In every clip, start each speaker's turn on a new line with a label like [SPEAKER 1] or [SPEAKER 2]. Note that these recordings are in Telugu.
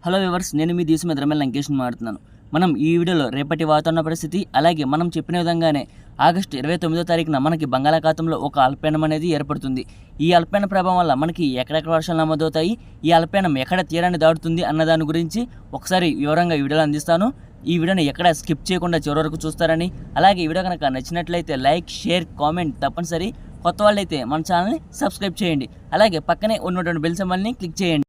[SPEAKER 1] హలో వ్యూవర్స్, నేను మీ దేశం ఎదురమేల లంకేష్ మాట్లాడుతున్నాను. మనం ఈ వీడియోలో రేపటి వాతావరణ పరిస్థితి, అలాగే మనం చెప్పిన విధంగానే ఆగస్టు 29వ తారీఖున మనకి బంగాళాఖాతంలో ఒక అల్పపీడనం అనేది ఏర్పడుతుంది. ఈ అల్పపీడన ప్రభావం వల్ల మనకి ఎక్కడెక్కడ వర్షాలు నమోదవుతాయి, ఈ అల్పపీడనం ఎక్కడ తీరాన్ని దాటుతుంది అన్న దాని గురించి ఒకసారి వివరంగా ఈ వీడియోలో అందిస్తాను. ఈ వీడియోని ఎక్కడ స్కిప్ చేయకుండా చివరి వరకు చూస్తారని, అలాగే ఈ వీడియో కనుక నచ్చినట్లయితే లైక్, షేర్, కామెంట్ తప్పనిసరి. కొత్త వాళ్ళైతే మన ఛానల్ని సబ్స్క్రైబ్ చేయండి, అలాగే పక్కనే ఉన్నటువంటి బెల్ సింబల్ని క్లిక్ చేయండి.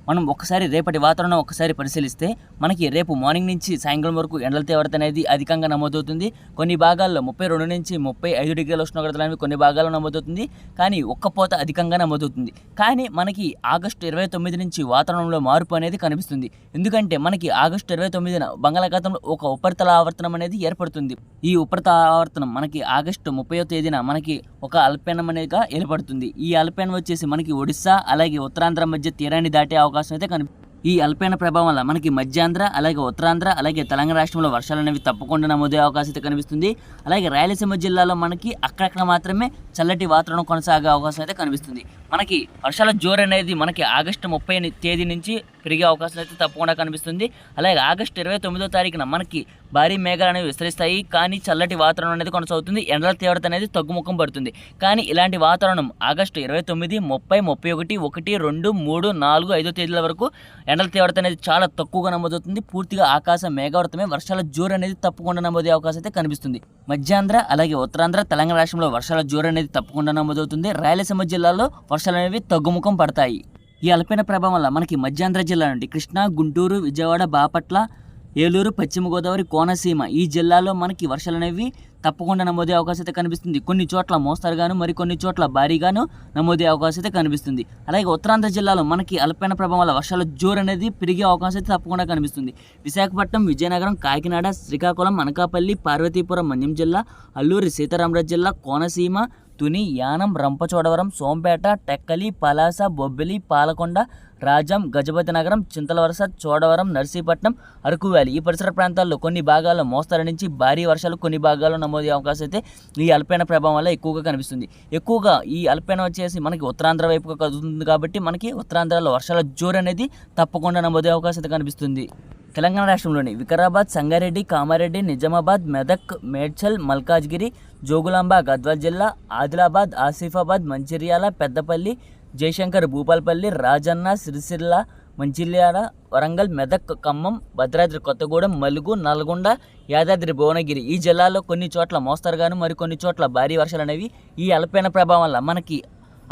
[SPEAKER 1] మనం ఒకసారి రేపటి వాతావరణం ఒకసారి పరిశీలిస్తే మనకి రేపు మార్నింగ్ నుంచి సాయంకాలం వరకు ఎండల తీవ్రత అనేది అధికంగా నమోదవుతుంది. కొన్ని భాగాల్లో 32 నుంచి 35 డిగ్రీల ఉష్ణోగ్రతలు అనేవి కొన్ని భాగాల్లో నమోదవుతుంది, కానీ ఒక్కపోత అధికంగా నమోదవుతుంది. కానీ మనకి ఆగస్టు 29 నుంచి వాతావరణంలో మార్పు అనేది కనిపిస్తుంది. ఎందుకంటే మనకి ఆగస్టు 29న బంగాళాఖాతంలో ఒక ఉపరితల ఆవర్తనం అనేది ఏర్పడుతుంది. ఈ ఉపరితల ఆవర్తనం మనకి ఆగస్టు 30వ తేదీన మనకి ఒక అల్పపీడనం అనేదిగా ఏర్పడుతుంది. ఈ అల్పపీడనం వచ్చేసి మనకి ఒడిశా అలాగే ఉత్తరాంధ్ర మధ్య తీరాన్ని దాటే అవకాశం అయితే ఈ అల్పపీడన ప్రభావం వల్ల మనకి మధ్యాంధ్ర, అలాగే ఉత్తరాంధ్ర, అలాగే తెలంగాణ రాష్ట్రంలో వర్షాలు అనేవి తప్పకుండా నమోదయ్యే అవకాశం అయితే కనిపిస్తుంది. అలాగే రాయలసీమ జిల్లాలో మనకి అక్కడక్కడ మాత్రమే చల్లటి వాతావరణం కొనసాగే అవకాశం అయితే కనిపిస్తుంది. మనకి వర్షాల జోరు అనేది మనకి ఆగస్టు 30 తేదీ నుంచి పెరిగే అవకాశం అయితే తప్పకుండా కనిపిస్తుంది. అలాగే ఆగస్టు 29వ తారీఖున మనకి భారీ మేఘాలు అనేవి విస్తరిస్తాయి, కానీ చల్లటి వాతావరణం అనేది కొనసాగుతుంది. ఎండల తీవ్రత అనేది తగ్గుముఖం పడుతుంది. కానీ ఇలాంటి వాతావరణం ఆగస్టు 29, 30, 31, 1, 2, 3, 4, 5 తేదీల వరకు ఎండల తీవ్రత అనేది చాలా తక్కువగా నమోదవుతుంది. పూర్తిగా ఆకాశం మేఘావృతమే, వర్షాల జోరు అనేది తప్పకుండా నమోదయ్యే అవకాశం అయితే కనిపిస్తుంది. మధ్యాంధ్ర, అలాగే ఉత్తరాంధ్ర, తెలంగాణ రాష్ట్రంలో వర్షాల జోరు అనేది తప్పకుండా నమోదవుతుంది. రాయలసీమ జిల్లాలో వర్షాలు అనేవి తగ్గుముఖం పడతాయి. ఈ అల్పపీడన ప్రభావం వల్ల మనకి మధ్యాంధ్ర జిల్లా నుండి కృష్ణా, గుంటూరు, విజయవాడ, బాపట్ల, ఏలూరు, పశ్చిమ గోదావరి, కోనసీమ ఈ జిల్లాలో మనకి వర్షాలు అనేవి తప్పకుండా నమోదే అవకాశం అయితే కనిపిస్తుంది. కొన్ని చోట్ల మోస్తరుగాను, మరికొన్ని చోట్ల భారీగాను నమోదే అవకాశం అయితే కనిపిస్తుంది. అలాగే ఉత్తరాంధ్ర జిల్లాలో మనకి అల్పపీడన ప్రభావం వల్ల వర్షాల జోరు అనేది పెరిగే అవకాశం అయితే తప్పకుండా కనిపిస్తుంది. విశాఖపట్నం, విజయనగరం, కాకినాడ, శ్రీకాకుళం, అనకాపల్లి, పార్వతీపురం, మన్యం జిల్లా, అల్లూరి సీతారామరాజు జిల్లా, కోనసీమ, తుని, యానం, రంపచోడవరం, సోంపేట, టెక్కలి, పలాస, బొబ్బిలి, పాలకొండ, రాజం, గజపతి నగరం, చింతలవరస, చోడవరం, నర్సీపట్నం, అరకు వ్యాలీ ఈ పరిసర ప్రాంతాల్లో కొన్ని భాగాల్లో మోస్తరు నుంచి భారీ వర్షాలు కొన్ని భాగాల్లో నమోదయ్యే అవకాశం అయితే ఈ అల్పపీడన ప్రభావం వల్ల ఎక్కువగా కనిపిస్తుంది. ఎక్కువగా ఈ అల్పపీడనం వచ్చేసి మనకి ఉత్తరాంధ్ర వైపుగా కదులుతుంది కాబట్టి మనకి ఉత్తరాంధ్రలో వర్షాల జోరు అనేది తప్పకుండా నమోదయ్యే అవకాశం అయితే కనిపిస్తుంది. తెలంగాణ రాష్ట్రంలోని వికారాబాద్, సంగారెడ్డి, కామారెడ్డి, నిజామాబాద్, మెదక్, మేడ్చల్, మల్కాజ్గిరి, జోగులాంబ, గద్వాల్ జిల్లా, ఆదిలాబాద్, ఆసిఫాబాద్, మంచిర్యాల, పెద్దపల్లి, జయశంకర్, భూపాలపల్లి, రాజన్న, సిరిసిల్ల, మంచిర్యాల, వరంగల్, మెదక్, ఖమ్మం, భద్రాద్రి కొత్తగూడెం, మలుగు, నల్గొండ, యాదాద్రి భువనగిరి ఈ జిల్లాల్లో కొన్ని చోట్ల మోస్తరుగాను, మరికొన్ని చోట్ల భారీ వర్షాలు అనేవి ఈ అల్పపీడన ప్రభావం వల్ల మనకి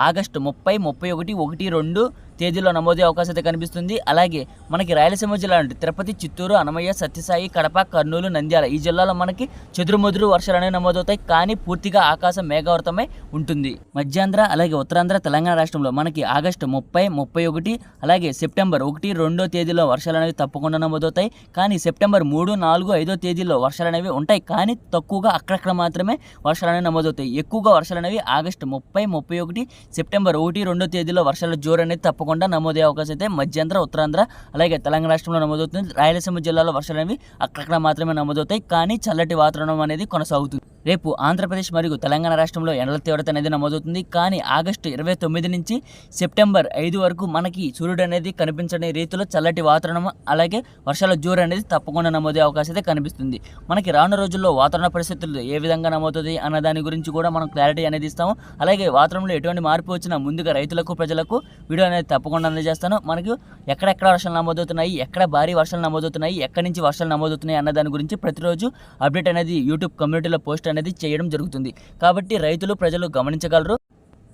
[SPEAKER 1] ఆగస్టు 30, 31, 1, 2 తేదీలో నమోదే అవకాశం అయితే కనిపిస్తుంది. అలాగే మనకి రాయలసీమ జిల్లా నుండి తిరుపతి, చిత్తూరు, అన్నమయ్య, సత్యసాయి, కడప, కర్నూలు, నంద్యాల ఈ జిల్లాలో మనకి చెదురుమదురు వర్షాలు అనేవి నమోదవుతాయి, కానీ పూర్తిగా ఆకాశం మేఘావృతమై ఉంటుంది. మధ్యాంధ్ర, అలాగే ఉత్తరాంధ్ర, తెలంగాణ రాష్ట్రంలో మనకి ఆగస్టు 30, 31, అలాగే సెప్టెంబర్ 1, 2 తేదీలో వర్షాలు అనేవి తప్పకుండా నమోదవుతాయి. కానీ సెప్టెంబర్ 3, 4, 5 తేదీల్లో వర్షాలు అనేవి ఉంటాయి, కానీ తక్కువగా అక్కడక్కడ మాత్రమే వర్షాలు అనేవి నమోదవుతాయి. ఎక్కువగా వర్షాలు అనేవి ఆగస్టు 30, 31, సెప్టెంబర్ 1, 2 తేదీలో వర్షాల జోరు అనేది తప్పకుండా నమోదయ్యే అవకాశం అయితే మధ్యాంధ్ర, ఉత్తరాంధ్ర, అలాగే తెలంగాణ రాష్ట్రంలో నమోదవుతుంది. రాయలసీమ జిల్లాలో వర్షాలు అనేవి అక్కడక్కడ మాత్రమే నమోదవుతాయి, కానీ చల్లటి వాతావరణం అనేది కొనసాగుతుంది. రేపు ఆంధ్రప్రదేశ్ మరియు తెలంగాణ రాష్ట్రంలో ఎండల తీవ్రత అనేది నమోదవుతుంది. కానీ ఆగస్టు 29 నుంచి సెప్టెంబర్ 5 వరకు మనకి సూర్యుడు అనేది కనిపించని రీతిలో చల్లటి వాతావరణం, అలాగే వర్షాల జోరు అనేది తప్పకుండా నమోదే అవకాశం అయితే కనిపిస్తుంది. మనకి రానున్న రోజుల్లో వాతావరణ పరిస్థితులు ఏ విధంగా నమోదవుతాయి అన్న దాని గురించి కూడా మనం క్లారిటీ అనేది ఇస్తాము. అలాగే వాతావరణంలో ఎటువంటి మార్పు వచ్చినా ముందుగా రైతులకు, ప్రజలకు వీడియో అనేది తప్పకుండా అందజేస్తాను. మనకు ఎక్కడెక్కడ వర్షాలు నమోదవుతున్నాయి, ఎక్కడ భారీ వర్షాలు నమోదవుతున్నాయి, ఎక్కడి నుంచి వర్షాలు నమోదవుతున్నాయి అన్న దాని గురించి ప్రతిరోజు అప్డేట్ అనేది యూట్యూబ్ కమ్యూనిటీలో పోస్ట్ అనేది చేయడం జరుగుతుంది. కాబట్టి రైతులు, ప్రజలు గమనించగలరు.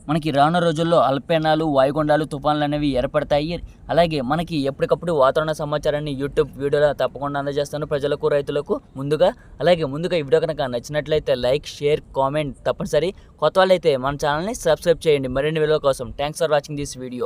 [SPEAKER 1] మనకి రానున్న రోజుల్లో అల్పపీడనాలు, వాయుగుండాలు, తుఫాన్లు అనేవి ఏర్పడతాయి. అలాగే మనకి ఎప్పటికప్పుడు వాతావరణ సమాచారాన్ని యూట్యూబ్ వీడియోలో తప్పకుండా అందజేస్తాను ప్రజలకు, రైతులకు ముందుగా. అలాగే ముందుగా ఈ వీడియో కనుక నచ్చినట్లయితే లైక్, షేర్, కామెంట్ తప్పనిసరి. కొత్త వాళ్ళైతే మన ఛానల్ని సబ్స్క్రైబ్ చేయండి మరిన్ని వీడియోల కోసం. Thanks for watching this video.